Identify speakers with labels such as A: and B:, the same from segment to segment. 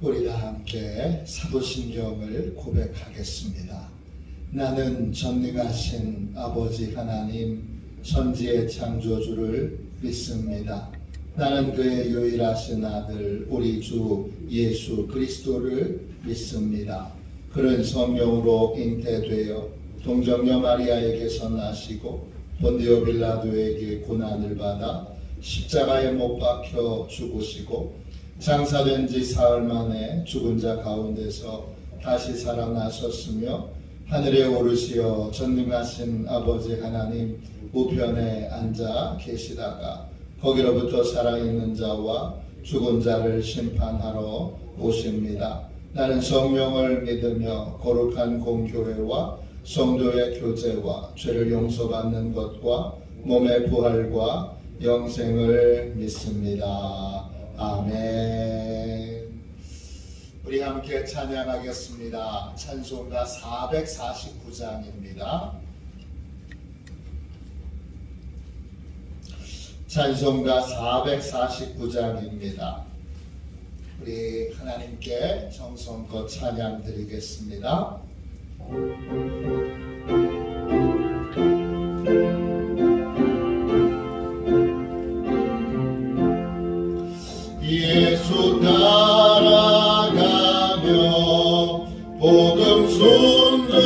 A: 우리 다 함께 사도신경을 고백하겠습니다. 나는 전능하신 아버지 하나님 천지의 창조주를 믿습니다. 나는 그의 유일하신 아들 우리 주 예수 그리스도를 믿습니다. 그는 성령으로 잉태되어 동정녀 마리아에게서 나시고 본디오 빌라도에게 고난을 받아 십자가에 못 박혀 죽으시고 장사된 지 사흘 만에 죽은 자 가운데서 다시 살아나셨으며 하늘에 오르시어 전능하신 아버지 하나님 우편에 앉아 계시다가 거기로부터 살아있는 자와 죽은 자를 심판하러 오십니다. 나는 성령을 믿으며 거룩한 공교회와 성도의 교제와 죄를 용서받는 것과 몸의 부활과 영생을 믿습니다. 아멘. 우리 함께 찬양하겠습니다. 찬송가 449장입니다. 찬송가 449장입니다. 우리 하나님께 정성껏 찬양 드리겠습니다. 예수 따라가며 복음 순종하며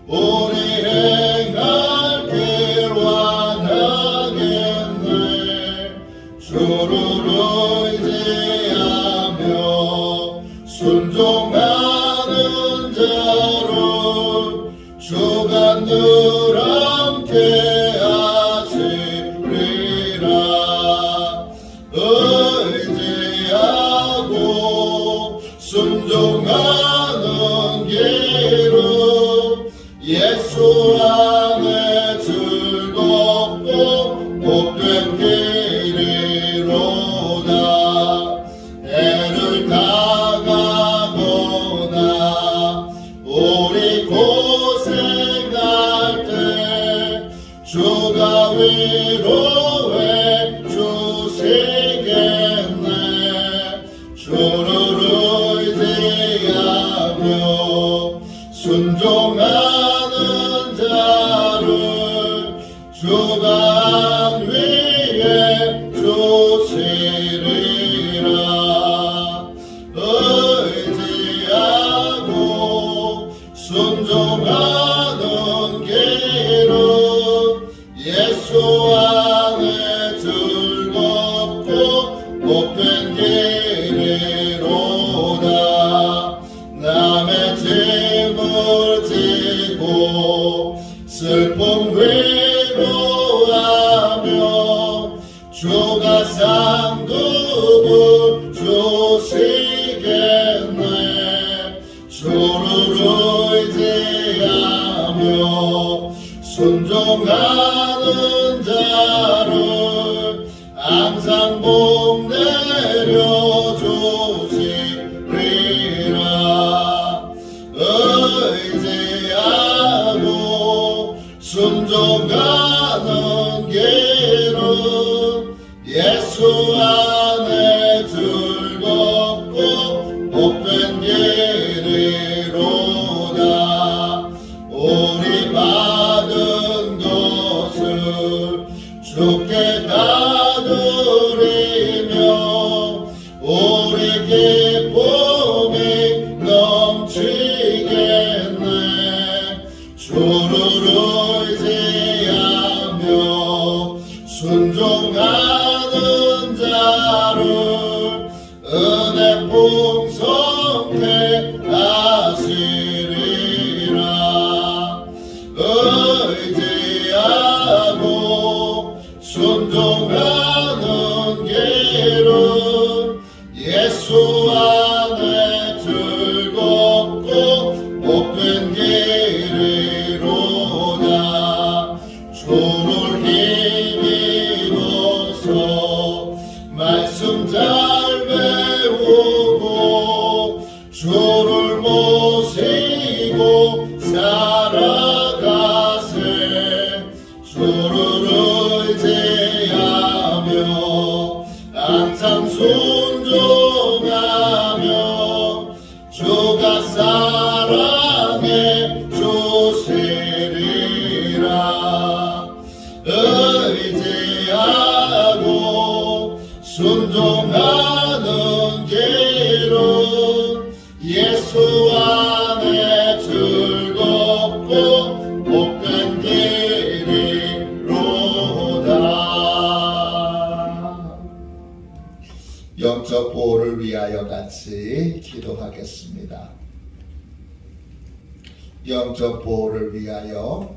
A: 오래 행할 길 원하겠네. 주를 의지하며 순종하는 자를 주가 늘 함께 의지하고 순종하는 길은 예수 안에 즐겁고 복된 길이로다. 애를 당하거나 우리 고생할 때 주가 위로해 주시겠네. 주를 의지하며 순종하는 자를 주가 위에 주시리라. 의지하고 순종하는 길은 예수 안에 즐겁고 복된 길이로다. 남의 짐을 지고 슬픔 위로하며 주가 상급을 주시겠네. 주를 의지하며 순종하는 자를 항상 복 내려주시리라. 의지하고 순종하는 길은 예수 안에 즐겁고 복된 길이로다. 우리 받은 것을 주께 다 드리며 우리 기쁨이 넘치겠네. 주를 의지하며 순종하는 자를 은혜 풍성케 하시리라. 의지하고 순종하는 길은 예수 안에 즐겁고 복된 길이로다. 보시리라. 의지하고 순종하는 길은 예수 안에 즐겁고 복된 길이로다. 영적 보호를 위하여 같이 기도하겠습니다. 영적 보호를 위하여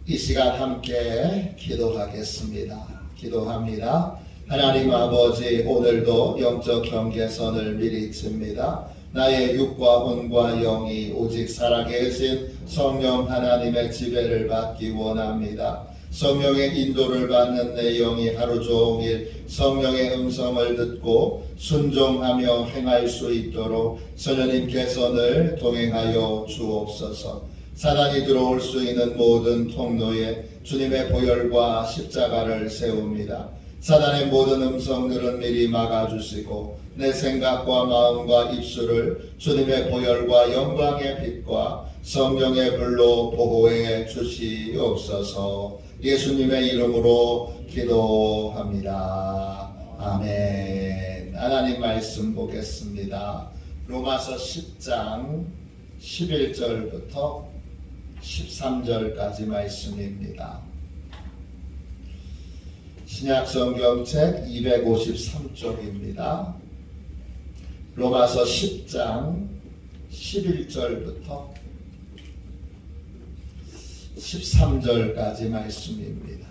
A: 이 시간 함께 기도하겠습니다. 기도합니다. 하나님 아버지, 오늘도 영적 경계선을 미리 칩니다. 나의 육과魂과 영이 오직 살아계신 성령 하나님의 지배를 받기 원합니다. 성령의 인도를 받는 내 영이 하루 종일 성령의 음성을 듣고 순종하며 행할 수 있도록 성령님께서 늘 동행하여 주옵소서. 사단이 들어올 수 있는 모든 통로에 주님의 보혈과 십자가를 세웁니다. 사단의 모든 음성들은 미리 막아주시고 내 생각과 마음과 입술을 주님의 보혈과 영광의 빛과 성령의 불로 보호해 주시옵소서. 예수님의 이름으로 기도합니다. 아멘. 하나님 말씀 보겠습니다. 로마서 10장 11절부터 13절까지 말씀입니다. 신약성경책 253쪽입니다. 로마서 10장 11절부터 13절까지 말씀입니다.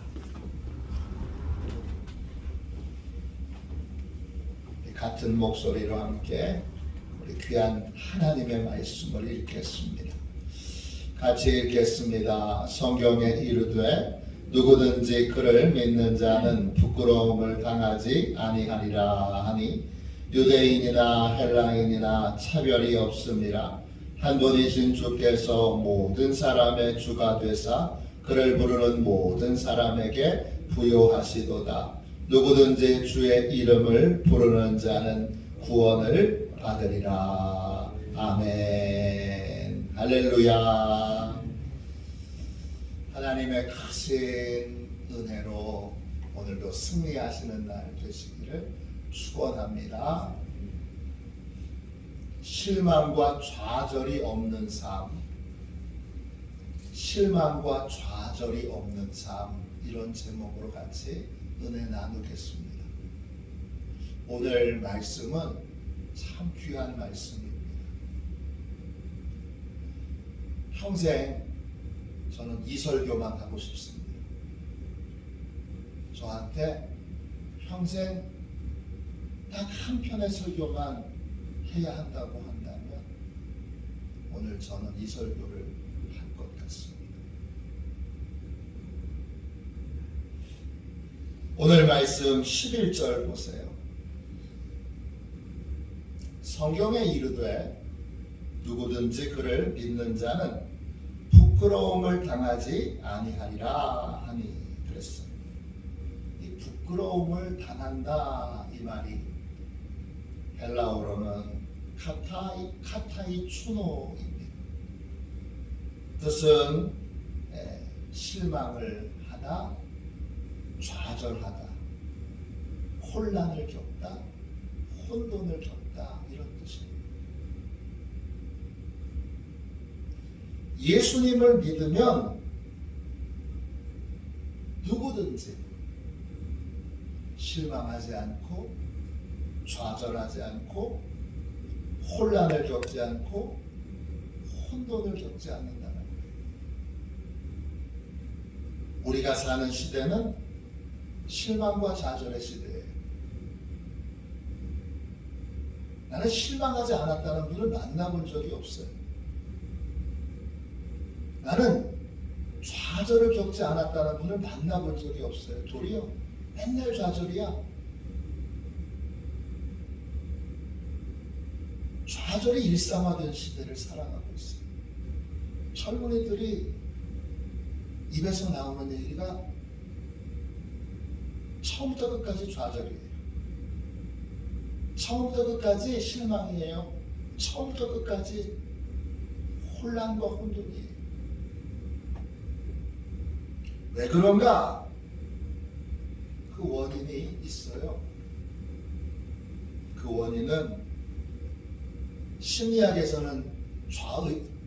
A: 같은 목소리로 함께 우리 귀한 하나님의 말씀을 읽겠습니다. 같이 읽겠습니다. 성경에 이르되 누구든지 그를 믿는 자는 부끄러움을 당하지 아니하리라 하니 유대인이나 헬라인이나 차별이 없음이라. 한 분이신 주께서 모든 사람의 주가 되사 그를 부르는 모든 사람에게 부요하시도다. 누구든지 주의 이름을 부르는 자는 구원을 받으리라. 아멘. 할렐루야. 하나님의 크신 은혜로 오늘도 승리하시는 날 되시기를 축원합니다. 실망과 좌절이 없는 삶, 실망과 좌절이 없는 삶, 이런 제목으로 같이 은혜 나누겠습니다. 오늘 말씀은 참 귀한 말씀입니다. 평생 저는 이 설교만 하고 싶습니다. 저한테 평생 딱 한 편의 설교만 해야 한다고 한다면 오늘 저는 이 설교를 할 것 같습니다. 오늘 말씀 11절 보세요. 성경에 이르되 누구든지 그를 믿는 자는 부끄러움을 당하지 아니하리라 하니 그랬어요. 이 부끄러움을 당한다 이 말이 헬라어로는 카타이 추노입니다. 뜻은 실망을 하다, 좌절하다, 혼란을 겪다, 혼돈을 겪다, 이런 뜻입니다. 예수님을 믿으면 누구든지 실망하지 않고 좌절하지 않고 혼란을 겪지 않고 혼돈을 겪지 않는다는 거예요. 우리가 사는 시대는 실망과 좌절의 시대예요. 나는 실망하지 않았다는 분을 만나본 적이 없어요. 나는 좌절을 겪지 않았다는 분을 만나본 적이 없어요. 도리어 맨날 좌절이야. 좌절이 일상화된 시대를 살아가고 있어요. 젊은이들이 입에서 나오는 얘기가 처음부터 끝까지 좌절이에요. 처음부터 끝까지 실망이에요. 처음부터 끝까지 혼란과 혼돈이에요. 왜 그런가? 그 원인이 있어요. 그 원인은 심리학에서는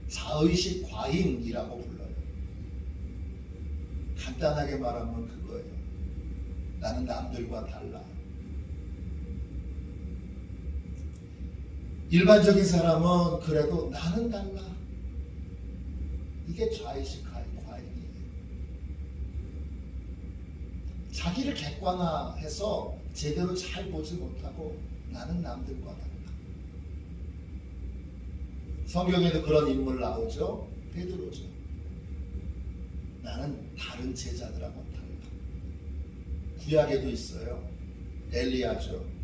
A: 자의식 과잉이라고 불러요. 간단하게 말하면 그거예요. 나는 남들과 달라. 일반적인 사람은 그래도 나는 달라. 이게 자의식 과잉이에요. 자기를 객관화해서 제대로 잘 보지 못하고 나는 남들과 달라. 성경에도 그런 인물 나오죠. 베드로죠. 나는 다른 제자들하고 달라. 구약에도 있어요. 엘리야죠.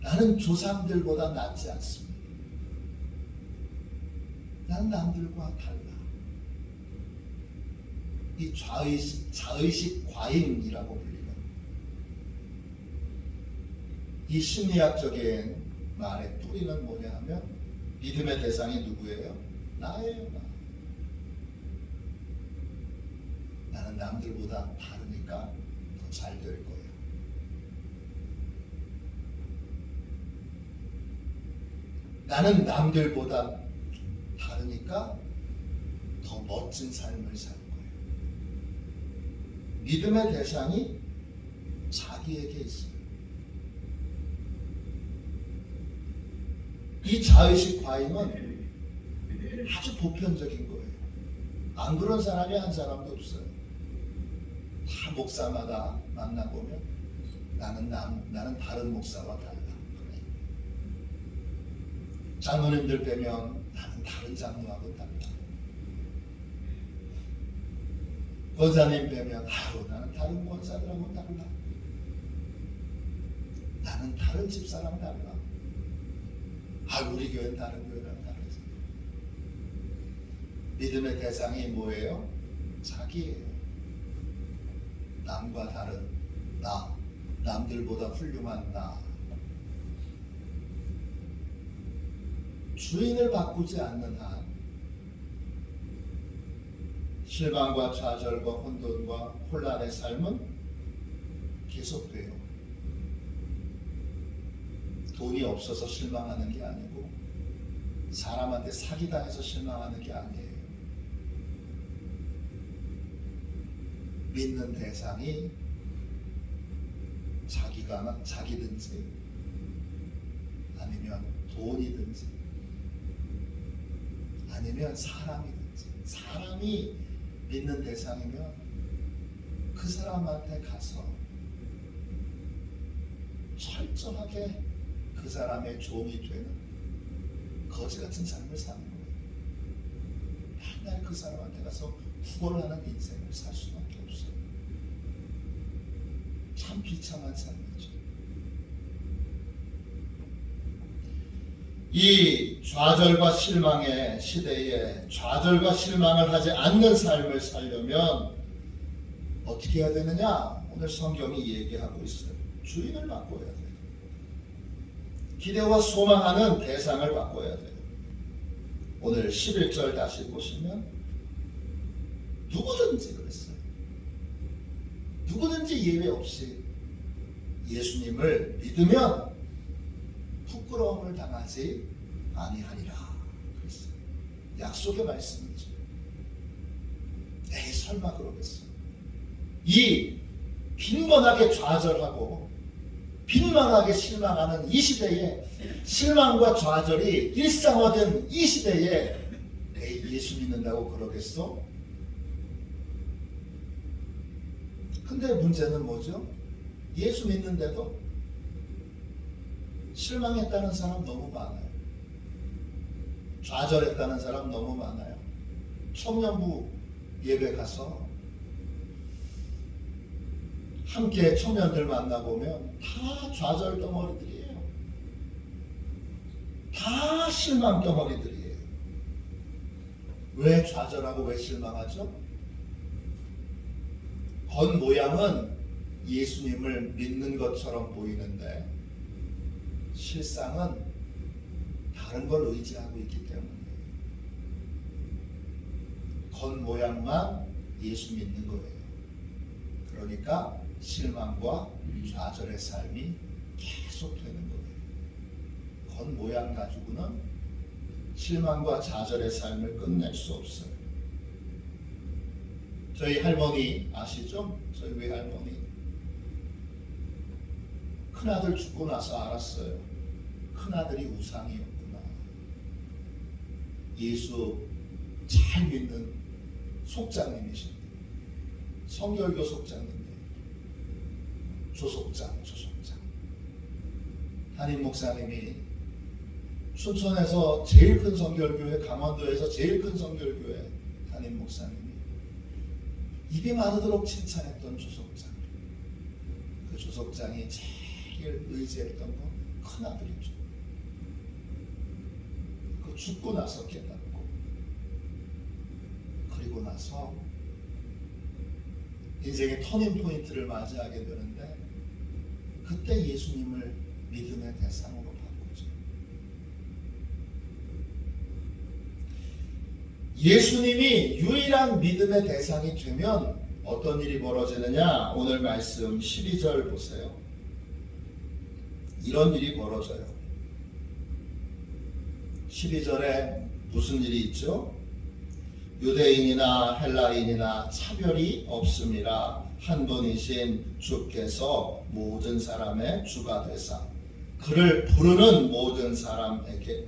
A: 나는 조상들보다 낫지 않습니다. 나는 남들과 달라. 이 자의식 과잉이라고 불리는 이 심리학적인 말의 뿌리는 뭐냐 하면 믿음의 대상이 누구예요? 나예요. 나는 남들보다 다르니까 더 잘 될 거예요. 나는 남들보다 다르니까 더 멋진 삶을 살 거예요. 믿음의 대상이 자기에게 있어요. 이 자의식 과잉은 아주 보편적인 거예요. 안 그런 사람이 한 사람도 없어요. 다 목사마다 만나보면 나는 다른 목사와 달라. 그래. 장로님들 뵈면 나는 다른 장로하고 달라. 권사님 뵈면 나는 다른 권사들하고 달라. 나는 다른 집사람 달라. 우리 교회는 다른 교회랑 다르지. 믿음의 대상이 뭐예요? 자기예요. 남과 다른 나, 남들보다 훌륭한 나. 주인을 바꾸지 않는 한 실망과 좌절과 혼돈과 혼란의 삶은 계속돼요. 돈이 없어서 실망하는 게 아니고 사람한테 사기당해서 실망하는 게 아니에요. 믿는 대상이 자기든지 아니면 돈이든지 아니면 사람이든지 사람이 믿는 대상이면 그 사람한테 가서 철저하게 그 사람의 종이 되는 거지 같은 삶을 사는 거예요. 맨날 그 사람한테 가서 구걸을 하는 인생을 살 수밖에 없어요. 참 비참한 삶이죠. 이 좌절과 실망의 시대에 좌절과 실망을 하지 않는 삶을 살려면 어떻게 해야 되느냐? 오늘 성경이 얘기하고 있어요. 주인을 바꿔야 돼요. 기대와 소망하는 대상을 바꿔야 돼요. 오늘 11절 다시 보시면 누구든지 그랬어요. 누구든지 예외 없이 예수님을 믿으면 부끄러움을 당하지 아니하리라 그랬어요. 약속의 말씀이죠. 에이 설마 그러겠어. 이 빈번하게 좌절하고 빈만하게 실망하는 이 시대에 실망과 좌절이 일상화된 이 시대에 에이 예수 믿는다고 그러겠어? 근데 문제는 뭐죠? 예수 믿는데도 실망했다는 사람 너무 많아요. 좌절했다는 사람 너무 많아요. 청년부 예배 가서 함께 청년들 만나보면 다 좌절 덩어리들이에요. 다 실망 덩어리들이에요. 왜 좌절하고 왜 실망하죠? 겉모양은 예수님을 믿는 것처럼 보이는데 실상은 다른 걸 의지하고 있기 때문에 겉모양만 예수 믿는 거예요. 그러니까 실망과 좌절의 삶이 계속되는 거예요. 겉모양 가지고는 실망과 좌절의 삶을 끝낼 수 없어요. 저희 할머니 아시죠? 저희 외할머니. 큰아들 죽고 나서 알았어요. 큰아들이 우상이었구나. 예수 잘 믿는 속장님이십니다. 성결교 속장님이에요. 조속장. 담임 목사님이 춘천에서 제일 큰 성결교회, 강원도에서 제일 큰 성결교회 담임 목사님이 입이 마르도록 칭찬했던 조속장. 그 조속장이 제일 의지했던 건 큰아들이죠. 그 죽고 나서 깨닫고, 그리고 나서 인생의 터닝 포인트를 맞이하게 되는데, 그때 예수님을 믿음의 대상으로 바꾸죠. 예수님이 유일한 믿음의 대상이 되면 어떤 일이 벌어지느냐? 오늘 말씀 12절 보세요. 이런 일이 벌어져요. 12절에 무슨 일이 있죠? 유대인이나 헬라인이나 차별이 없음이라 한 분이신 주께서 모든 사람의 주가 되사 그를 부르는 모든 사람에게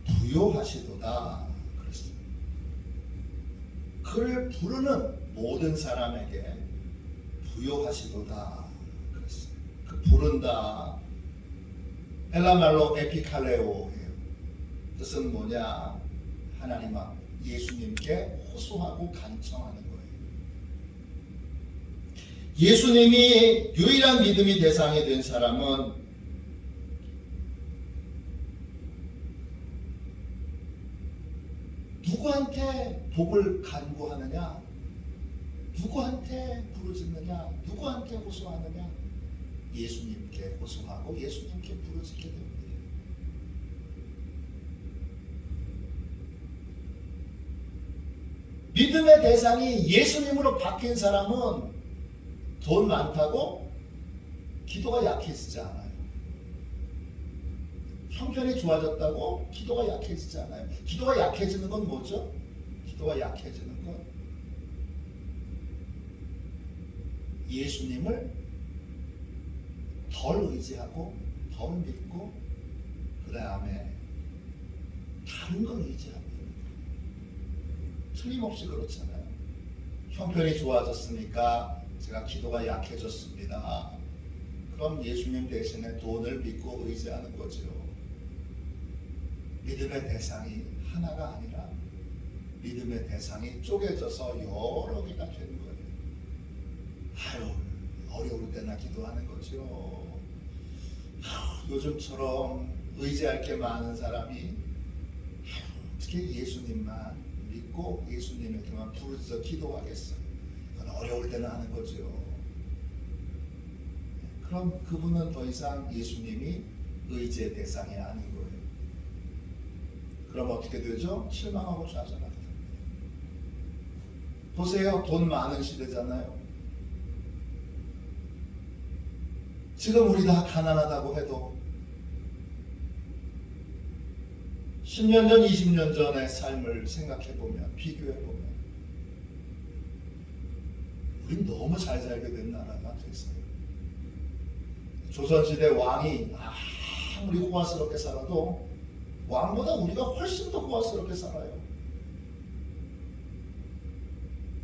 A: 부요하시도다. 그랬어요. 그를 부르는 모든 사람에게 부요하시도다. 그랬어요. 그 부른다. 헬라 말로 에피칼레오예요. 뜻은 뭐냐? 하나님 앞 예수님께 호소하고 간청하는 거예요. 예수님이 유일한 믿음이 대상이 된 사람은 누구한테 복을 간구하느냐? 누구한테 부르짖느냐? 누구한테 호소하느냐? 예수님께 호소하고 예수님께 부르짖게 됩니다. 믿음의 대상이 예수님으로 바뀐 사람은 돈 많다고 기도가 약해지지 않아요. 형편이 좋아졌다고 기도가 약해지지 않아요. 기도가 약해지는 건 뭐죠? 기도가 약해지는 건 예수님을 덜 의지하고 덜 믿고 그 다음에 다른 걸 의지하고 틀림없이 그렇잖아요. 형편이 좋아졌으니까 제가 기도가 약해졌습니다. 그럼 예수님 대신에 돈을 믿고 의지하는 거죠. 믿음의 대상이 하나가 아니라 믿음의 대상이 쪼개져서 여러 개가 되는 거예요. 아유, 어려울 때나 기도하는 거죠. 요즘처럼 의지할 게 많은 사람이 어떻게 예수님만 믿고 예수님에게만 부르짖어 기도하겠어요. 그건 어려울 때는 하는 거죠. 그럼 그분은 더 이상 예수님이 의지의 대상이 아닌 거예요. 그럼 어떻게 되죠? 실망하고 좌절하게 됩니다. 보세요. 돈 많은 시대잖아요. 지금 우리 다 가난하다고 해도 10년 전, 20년 전의 삶을 생각해보면, 비교해보면 우린 너무 잘 살게 된 나라가 됐어요. 조선시대 왕이 아무리 호화스럽게 살아도 왕보다 우리가 훨씬 더 호화스럽게 살아요.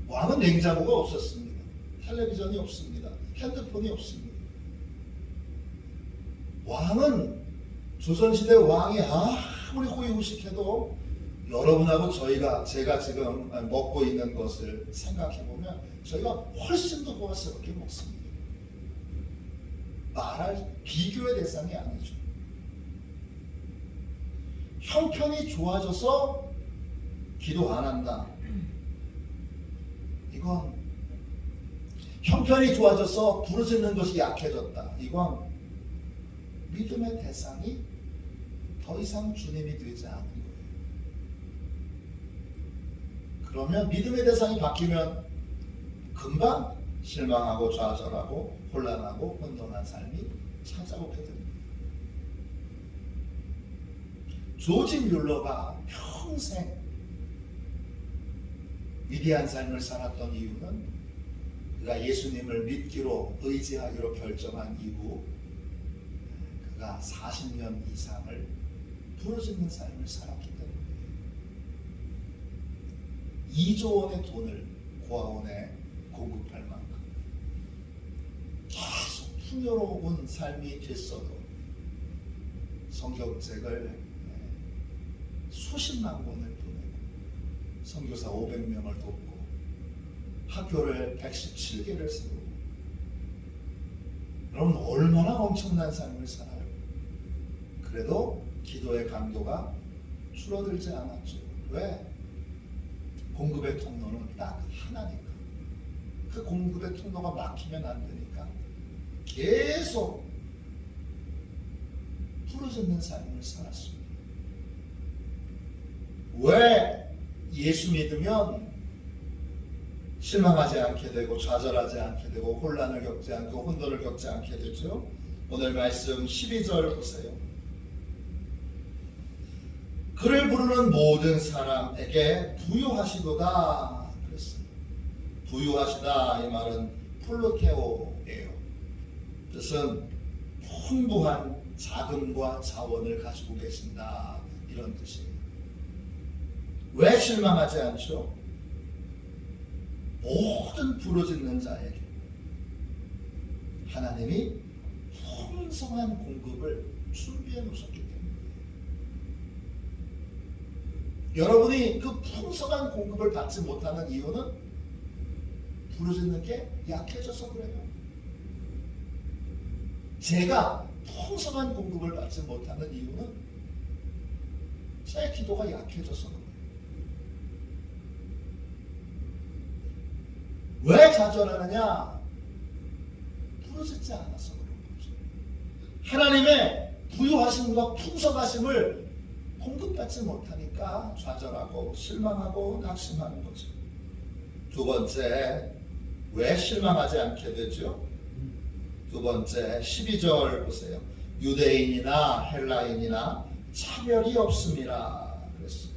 A: 왕은 냉장고가 없었습니다. 텔레비전이 없습니다. 핸드폰이 없습니다. 왕은 조선시대 왕이 아무리 호의호식해도 여러분하고 제가 지금 먹고 있는 것을 생각해보면 저희가 훨씬 더 호화스럽게 먹습니다. 말할 비교의 대상이 아니죠. 형편이 좋아져서 기도 안 한다. 이건 형편이 좋아져서 부르짖는 것이 약해졌다. 이건 믿음의 대상이 더 이상 주님이 되지 않은 거예요. 그러면 믿음의 대상이 바뀌면 금방 실망하고 좌절하고 혼란하고 혼돈한 삶이 찾아오게 됩니다. 조지 뮬러가 평생 위대한 삶을 살았던 이유는 그가 예수님을 믿기로 의지하기로 결정한 이후 그가 40년 이상을 부르짖는 삶을 살았기 때문이에요. 2조 원의 돈을 고아원에 공급할 만큼 계속 풍요로운 삶이 됐어도 성경책을 수십만 권을 보내고 선교사 500명을 돕고 학교를 117개를 세우고 여러분 얼마나 엄청난 삶을 살아요. 그래도 기도의 강도가 줄어들지 않았죠. 왜? 공급의 통로는 딱 하나니까. 그 공급의 통로가 막히면 안 되니까 계속 부르짖는 삶을 살았습니다. 왜 예수 믿으면 실망하지 않게 되고 좌절하지 않게 되고 혼란을 겪지 않고 혼돈을 겪지 않게 되죠? 오늘 말씀 12절 보세요. 그를 부르는 모든 사람에게 부유하시도다 그랬어요. 부유하시다 이 말은 플루테오예요. 뜻은 풍부한 자금과 자원을 가지고 계신다 이런 뜻이에요. 왜 실망하지 않죠? 모든 부르짖는 자에게 하나님이 풍성한 공급을 준비해 놓으셨기 때문에 여러분이 그 풍성한 공급을 받지 못하는 이유는 부르짖는 게 약해져서 그래요. 제가 풍성한 공급을 받지 못하는 이유는 제 기도가 약해져서 그래요. 왜 좌절하느냐? 부르짖지 않아서 그런 거죠. 하나님의 부유하심과 풍성하심을 공급받지 못하니까 좌절하고 실망하고 낙심하는 거죠. 두 번째, 왜 실망하지 않게 되죠? 두 번째 12절 보세요. 유대인이나 헬라인이나 차별이 없음이라 그랬어요.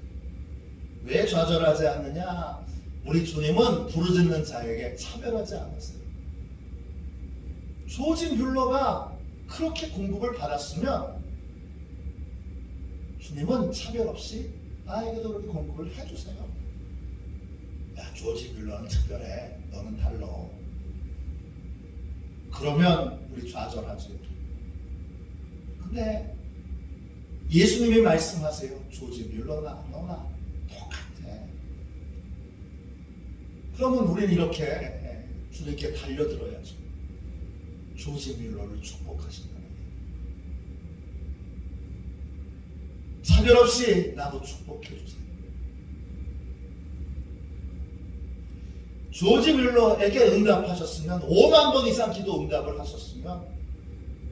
A: 왜 좌절하지 않느냐? 우리 주님은 부르짖는 자에게 차별하지 않았어요. 조지 뮬러가 그렇게 공급을 받았으면 주님은 차별 없이 나에게도 그렇게 공급을 해주세요. 야, 조지 뮬러는 특별해. 너는 달라. 그러면 우리 좌절하죠. 근데 예수님이 말씀하세요. 조지 뮬러나 너나 똑같아. 그러면 우리는 이렇게 주님께 달려들어야죠. 조지 뮬러를 축복하신다는 거예요. 차별 없이 나도 축복해 주세요. 조지 뮬러에게 응답하셨으면 5만 번 이상 기도 응답을 하셨으면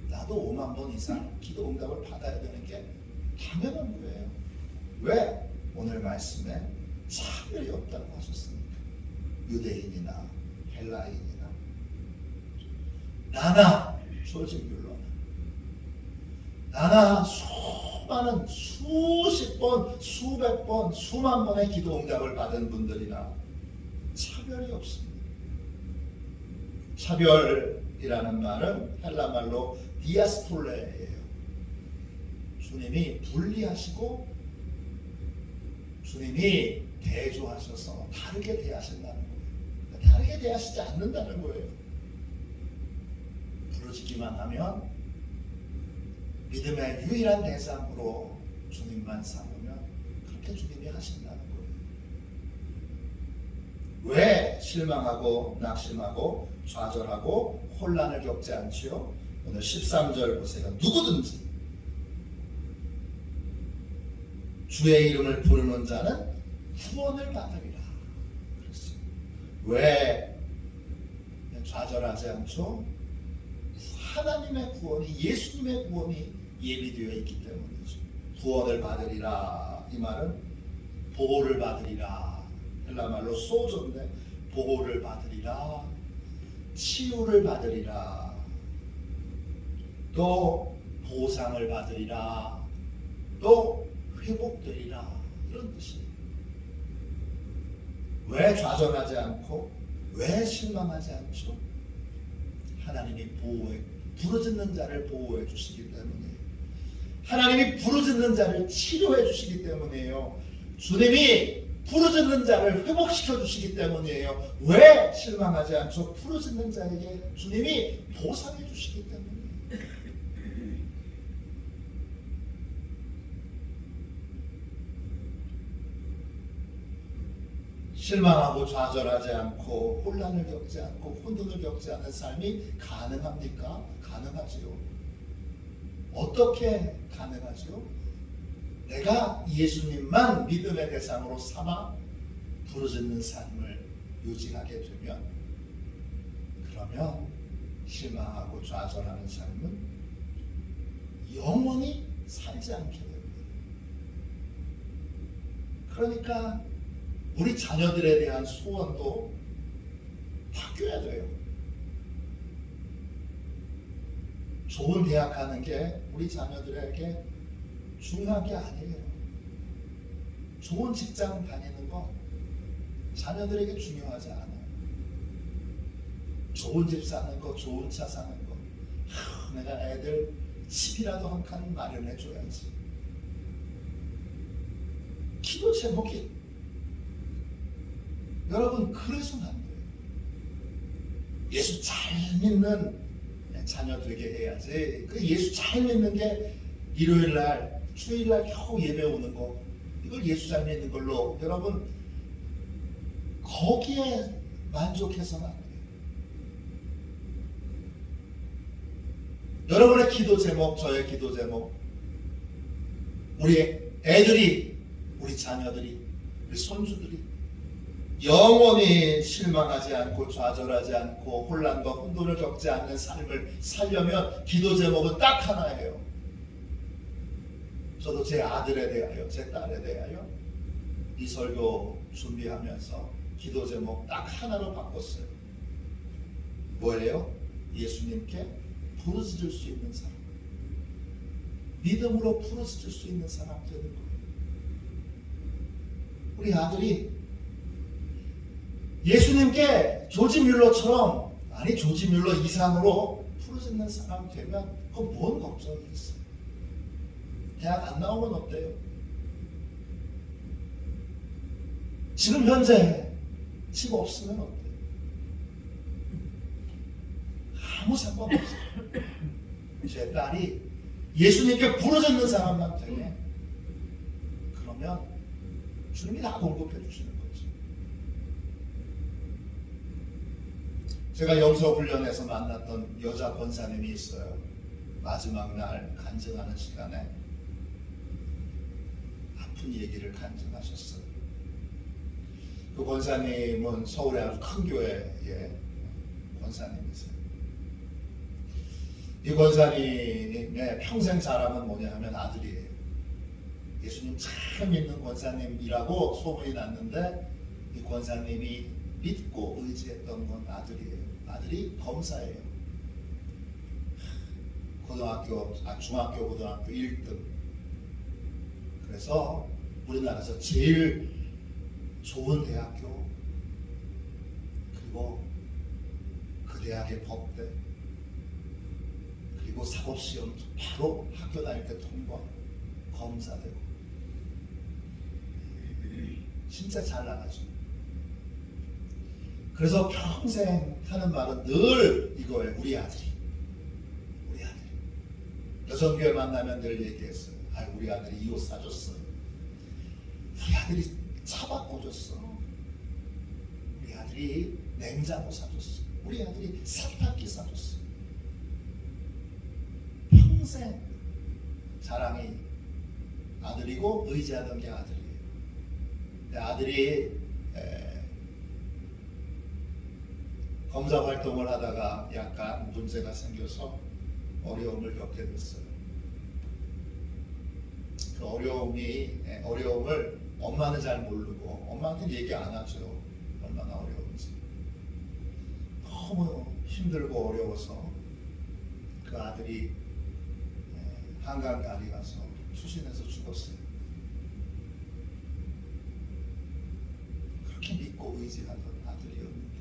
A: 나도 5만 번 이상 기도 응답을 받아야 되는 게 당연한 거예요. 왜? 오늘 말씀에 차별이 없다고 하셨습니까? 유대인이나 헬라인이나 나나 조지 뮬러나 나나 수많은 수십 번, 수백 번, 수만 번의 기도 응답을 받은 분들이나 차별이 없습니다. 차별이라는 말은 헬라 말로 디아스폴레예요. 주님이 분리하시고 주님이 대조하셔서 다르게 대하신다는 거예요. 다르게 대하시지 않는다는 거예요. 부르짖기만 하면 믿음의 유일한 대상으로 주님만 삼으면 그렇게 주님이 하신다는 거예요. 왜 실망하고 낙심하고 좌절하고 혼란을 겪지 않지요? 오늘 13절 보세요. 누구든지 주의 이름을 부르는 자는 구원을 받으리라. 왜 좌절하지 않죠? 하나님의 구원이, 예수님의 구원이 예비되어 있기 때문이죠. 구원을 받으리라, 이 말은 보호를 받으리라, 헬라말로 소조인데 보호를 받으리라, 치유를 받으리라, 또 보상을 받으리라, 또 회복되리라, 이런 뜻이에요. 왜 좌절하지 않고 왜 실망하지 않죠? 하나님이 부르짖는 자를 보호해 주시기 때문이에요. 하나님이 부르짖는 자를 치료해 주시기 때문이에요. 주님이 부르짖는 자를 회복시켜 주시기 때문이에요. 왜 실망하지 않죠? 부르짖는 자에게 주님이 보상해 주시기 때문이에요. 실망하고 좌절하지 않고 혼란을 겪지 않고 혼돈을 겪지 않는 삶이 가능합니까? 가능하지요. 어떻게 가능하지요? 내가 예수님만 믿음의 대상으로 삼아 부르짖는 삶을 유지하게 되면, 그러면 실망하고 좌절하는 삶은 영원히 살지 않게 됩니다. 그러니까 우리 자녀들에 대한 소원도 바뀌어야 돼요. 좋은 대학 가는 게 우리 자녀들에게 중요한 게 아니에요. 좋은 직장 다니는 거 자녀들에게 중요하지 않아요. 좋은 집 사는 거, 좋은 차 사는 거, 내가 애들 집이라도 한 칸 마련해 줘야지. 기도 제목이, 여러분, 그래서는 안 돼요. 예수 잘 믿는 자녀 되게 해야지. 그 예수 잘 믿는 게 일요일날, 주일날 겨우 예배 오는 거, 이걸 예수 잘 믿는 걸로 여러분 거기에 만족해서는 안 돼요. 여러분의 기도 제목, 저의 기도 제목, 우리 애들이, 우리 자녀들이, 우리 손주들이 영원히 실망하지 않고 좌절하지 않고 혼란과 혼돈을 겪지 않는 삶을 살려면 기도 제목은 딱 하나예요. 저도 제 아들에 대하여, 제 딸에 대하여 이 설교 준비하면서 기도 제목 딱 하나로 바꿨어요. 뭐예요? 예수님께 부르짖을 수 있는 사람, 믿음으로 부르짖을 수 있는 사람 되는 거예요. 우리 아들이 예수님께 조지 뮬러처럼, 아니 조지 뮬러 이상으로 부르짖는 사람 되면 그건 뭔 걱정이 있어요? 대학 안 나오면 어때요? 지금 현재 집 없으면 어때요? 아무 상관없어요. 제 딸이 예수님께 부르짖는 사람만 되면, 그러면 주님이 다 공급해 주시는 거예요. 제가 영서훈련에서 만났던 여자 권사님이 있어요. 마지막 날 간증하는 시간에 아픈 얘기를 간증하셨어요. 그 권사님은 서울의 아주 큰 교회의 권사님이세요. 이 권사님의 평생 자랑은 뭐냐 하면 아들이에요. 예수님 참 믿는 권사님이라고 소문이 났는데, 이 권사님이 믿고 의지했던 건 아들이에요. 아들이 검사예요. 중학교, 고등학교 1등. 그래서 우리나라에서 제일 좋은 대학교, 그리고 그 대학의 법대, 그리고 사법시험 바로 학교 다닐 때 통과, 검사되고, 진짜 잘 나가죠. 그래서 평생 하는 말은 늘 이거예요. 우리 아들이. 여성교회 만나면 늘 얘기했어요. 우리 아들이 이 옷 사줬어. 우리 아들이 차 바꿔줬어. 우리 아들이 냉장고 사줬어. 우리 아들이 세탁기 사줬어. 평생 자랑이 아들이고 의지하던 게 아들이에요. 아들이 검사 활동을 하다가 약간 문제가 생겨서 어려움을 겪게 됐어요. 그 어려움을 엄마는 잘 모르고, 엄마한테는 얘기 안 하죠. 얼마나 어려운지. 너무 힘들고 어려워서 그 아들이 한강 다리 가서 추신해서 죽었어요. 그렇게 믿고 의지하던 아들이었는데,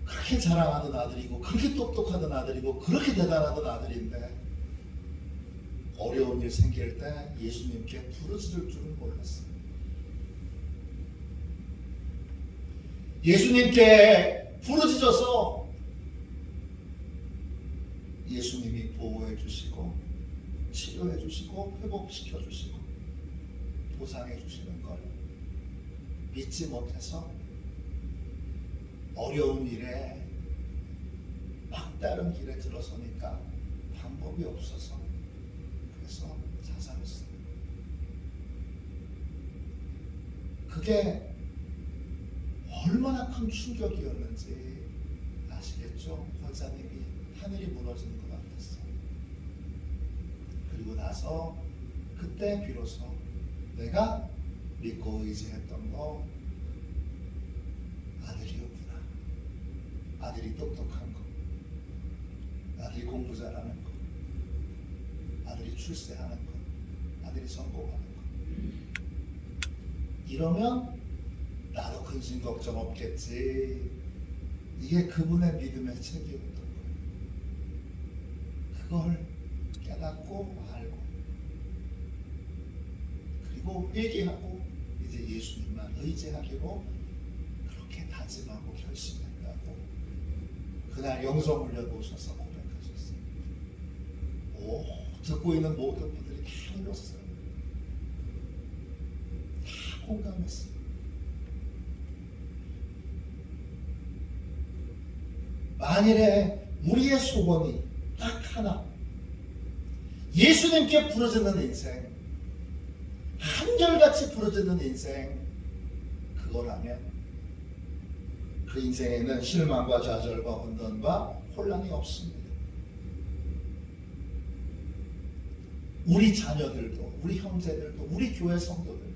A: 그렇게 자랑하던 아들이고, 그렇게 똑똑하던 아들이고, 그렇게 대단하던 아들인데, 어려운 일 생길 때 예수님께 부르짖을 줄은 몰랐어요. 예수님께 부르짖어서 예수님이 보호해 주시고 치료해 주시고 회복시켜 주시고 보상해 주시는 걸 믿지 못해서 어려운 일에 막다른 길에 들어서니까 방법이 없어서 그래서 자살했어요. 그게 얼마나 큰 충격이었는지 아시겠죠? 권사님이 하늘이 무너지는 것 같았어요. 그리고 나서 그때 비로소 내가 믿고 의지했던 거 아들이었구나. 아들이 똑똑한 거, 아들이 공부 잘하는 거, 아들이 출세하는 거, 아들이 성공하는 거. 이러면 나도 근심 걱정 없겠지. 이게 그분의 믿음의 책이었던 거예요. 그걸 깨닫고 알고, 그리고 회개하고 이제 예수님만 의지하기로 그렇게 다짐하고 결심했다고 그날 영성훈련 오셔서 고백하셨어요. 오, 듣고 있는 모든 분들이 다 울었어요. 다 공감했어요. 만일에 우리의 소원이 딱 하나, 예수님께 부르짖는 인생, 한결같이 부르짖는 인생, 그거라면 그 인생에는 실망과 좌절과 혼돈과 혼란이 없습니다. 우리 자녀들도, 우리 형제들도, 우리 교회 성도들도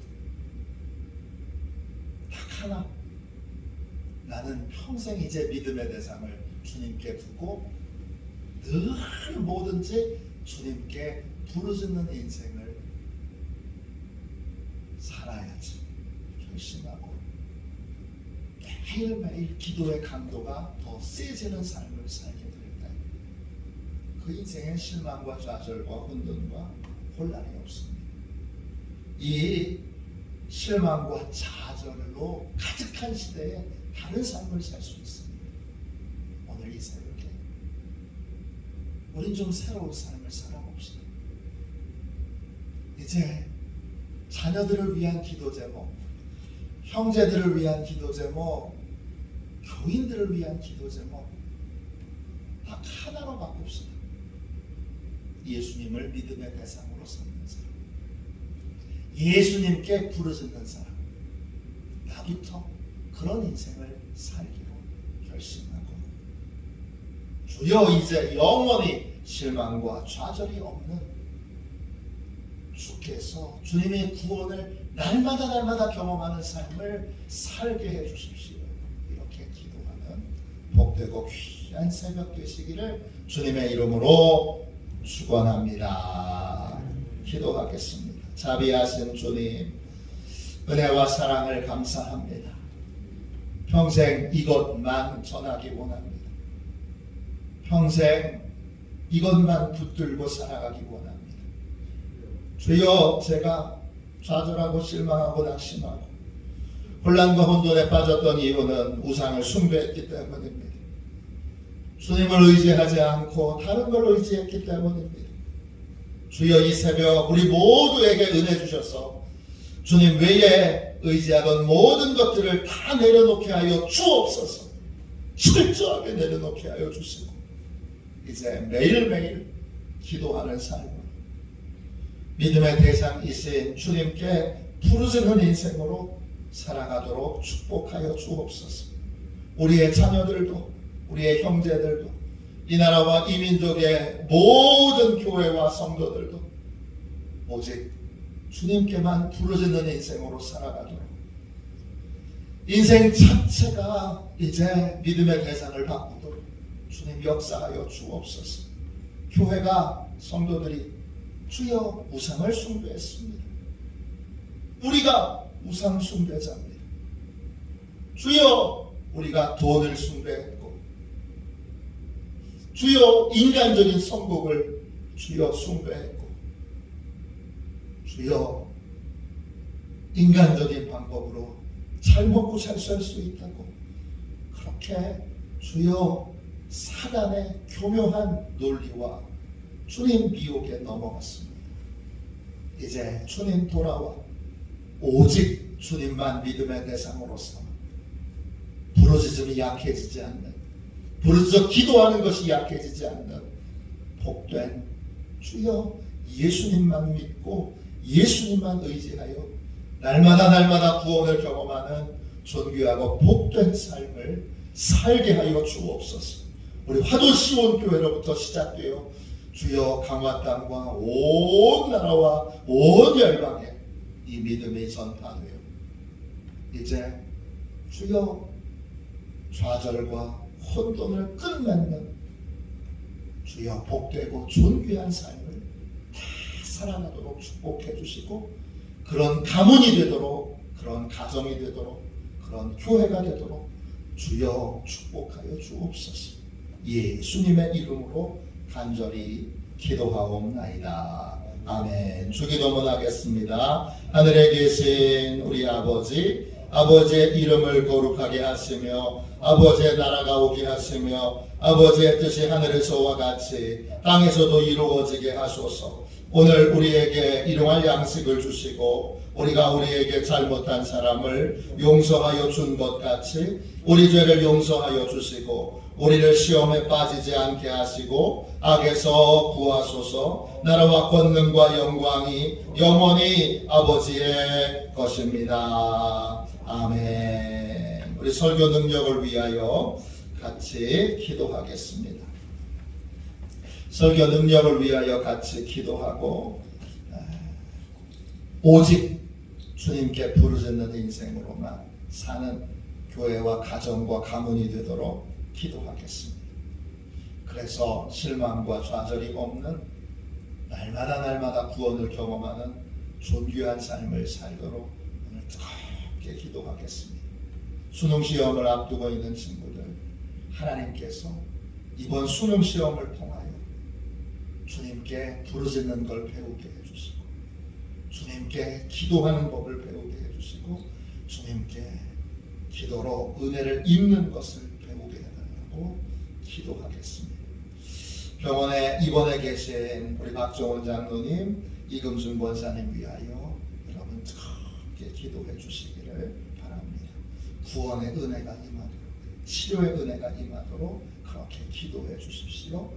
A: 딱 하나, 나는 평생 이제 믿음의 대상을 주님께 두고 늘 뭐든지 주님께 부르짖는 인생을 살아야지 결심하고 매일매일 기도의 강도가 더 세지는 삶을 살게 될 때 그 인생엔 실망과 좌절과 혼돈과 혼란이 없습니다. 이 실망과 좌절로 가득한 시대에 다른 삶을 살 수 있습니다. 오늘 이 새벽에 우린 좀 새로운 삶을 살아봅시다. 이제 자녀들을 위한 기도 제목, 형제들을 위한 기도 제목, 교인들을 위한 기도 제목 딱 하나로 바꿉시다. 예수님을 믿음의 대상으로 삼는 사람, 예수님께 부르짖는 사람, 나부터 그런 인생을 살기로 결심하고, 주여 이제 영원히 실망과 좌절이 없는 주께서 주님의 구원을 날마다 경험하는 삶을 살게 해주십시오. 이렇게 기도하는 복되고 귀한 새벽 되시기를 주님의 이름으로 축원합니다. 기도하겠습니다. 자비하신 주님, 은혜와 사랑을 감사합니다. 평생 이것만 전하기 원합니다. 평생 이것만 붙들고 살아가기 원합니다. 주여, 제가 좌절하고 실망하고 낙심하고 혼란과 혼돈에 빠졌던 이유는 우상을 숭배했기 때문입니다. 주님을 의지하지 않고 다른 걸 의지했기 때문입니다. 주여, 이 새벽 우리 모두에게 은혜 주셔서 주님 외에 의지하던 모든 것들을 다 내려놓게 하여 주옵소서. 철저하게 내려놓게 하여 주시고 이제 매일매일 기도하는 삶을 믿음의 대상이신 주님께 부르짖는 인생으로 살아가도록 축복하여 주옵소서. 우리의 자녀들도 우리의 형제들도 이 나라와 이 민족의 모든 교회와 성도들도 오직 주님께만 부르짖는 인생으로 살아가도록 인생 자체가 이제 믿음의 대상을 바꾸도록 주님 역사하여 주옵소서. 교회가 성도들이 주여 우상을 숭배했습니다. 우리가 우상 숭배자입니다. 주여 우리가 돈을 숭배했고 주여 인간적인 성공을 주여 숭배했고 주여 인간적인 방법으로 잘 먹고 잘 살 수 있다고 그렇게 주여 사단의 교묘한 논리와 주님 미혹에 넘어갔습니다. 이제 주님 돌아와 오직 주님만 믿음의 대상으로 삼아 부르짖음이 약해지지 않는 부르짖어 기도하는 것이 약해지지 않는 복된 주여 예수님만 믿고 예수님만 의지하여 날마다 구원을 경험하는 존귀하고 복된 삶을 살게 하여 주옵소서. 우리 화도시온 교회로부터 시작되어 주여 강화 땅과 온 나라와 온 열방에 이 믿음이 전파되어 이제 주여 좌절과 혼돈을 끝맺는 주여 복되고 존귀한 삶을 다 살아가도록 축복해 주시고 그런 가문이 되도록 그런 가정이 되도록 그런 교회가 되도록 주여 축복하여 주옵소서. 예수님의 이름으로 간절히 기도하옵나이다. 아멘. 주기도문 하겠습니다. 하늘에 계신 우리 아버지, 아버지의 이름을 거룩하게 하시며 아버지의 나라가 오게 하시며 아버지의 뜻이 하늘에서와 같이 땅에서도 이루어지게 하소서. 오늘 우리에게 일용할 양식을 주시고 우리가 우리에게 잘못한 사람을 용서하여 준 것 같이 우리 죄를 용서하여 주시고 우리를 시험에 빠지지 않게 하시고 악에서 구하소서. 나라와 권능과 영광이 영원히 아버지의 것입니다. 아멘. 우리 설교 능력을 위하여 같이 기도하겠습니다. 설교 능력을 위하여 같이 기도하고 오직 주님께 부르짖는 인생으로만 사는 교회와 가정과 가문이 되도록 기도하겠습니다. 그래서 실망과 좌절이 없는 날마다 구원을 경험하는 존귀한 삶을 살도록 오늘 뜨겁게 기도하겠습니다. 수능 시험을 앞두고 있는 친구들, 하나님께서 이번 수능 시험을 통하여 주님께 부르짖는 걸 배우게 해주시고 주님께 기도하는 법을 배우게 해주시고 주님께 기도로 은혜를 입는 것을 배우게 해달라고 기도하겠습니다. 병원에 입원해 계신 우리 박정원 장로님, 이금순 권사님 위하여 여러분 뜨겁게 기도해 주시기를 바랍니다. 구원의 은혜가 임하도록, 치료의 은혜가 임하도록 그렇게 기도해 주십시오.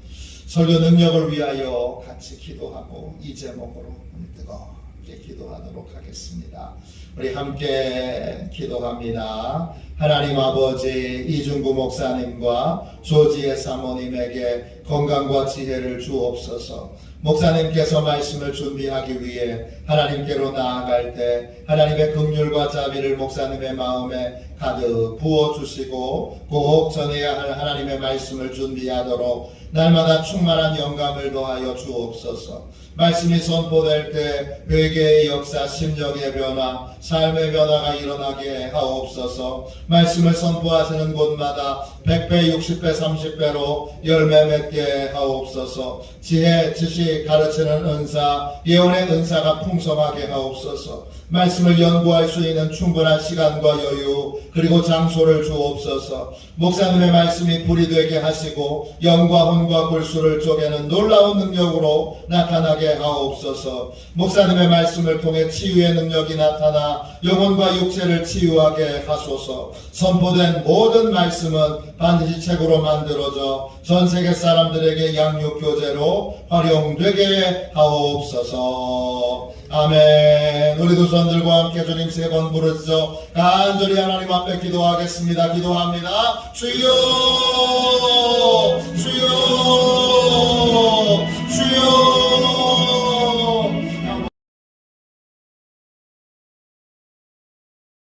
A: 설교 능력을 위하여 같이 기도하고 이 제목으로 뜨겁게 기도하도록 하겠습니다. 우리 함께 기도합니다. 하나님 아버지, 이중구 목사님과 조지혜 사모님에게 건강과 지혜를 주옵소서. 목사님께서 말씀을 준비하기 위해 하나님께로 나아갈 때 하나님의 긍휼과 자비를 목사님의 마음에 가득 부어주시고 꼭 전해야 할 하나님의 말씀을 준비하도록 날마다 충만한 영감을 더하여 주옵소서. 말씀이 선포될 때 회개의 역사, 심정의 변화, 삶의 변화가 일어나게 하옵소서. 말씀을 선포하시는 곳마다 100배, 60배, 30배로 열매 맺게 하옵소서. 지혜, 지식, 가르치는 은사, 예언의 은사가 풍성하게 하옵소서. 말씀을 연구할 수 있는 충분한 시간과 여유 그리고 장소를 주옵소서. 목사님의 말씀이 불이 되게 하시고 영과 혼과 골수를 쪼개는 놀라운 능력으로 나타나게 하옵소서. 목사님의 말씀을 통해 치유의 능력이 나타나 영혼과 육체를 치유하게 하소서. 선포된 모든 말씀은 반드시 책으로 만들어져 전 세계 사람들에게 양육 교재로 활용되게 하옵소서. 아멘. 우리 두 손들과 함께 주님 세 번 부르짖어 간절히 하나님 앞에 기도하겠습니다. 기도합니다. 주여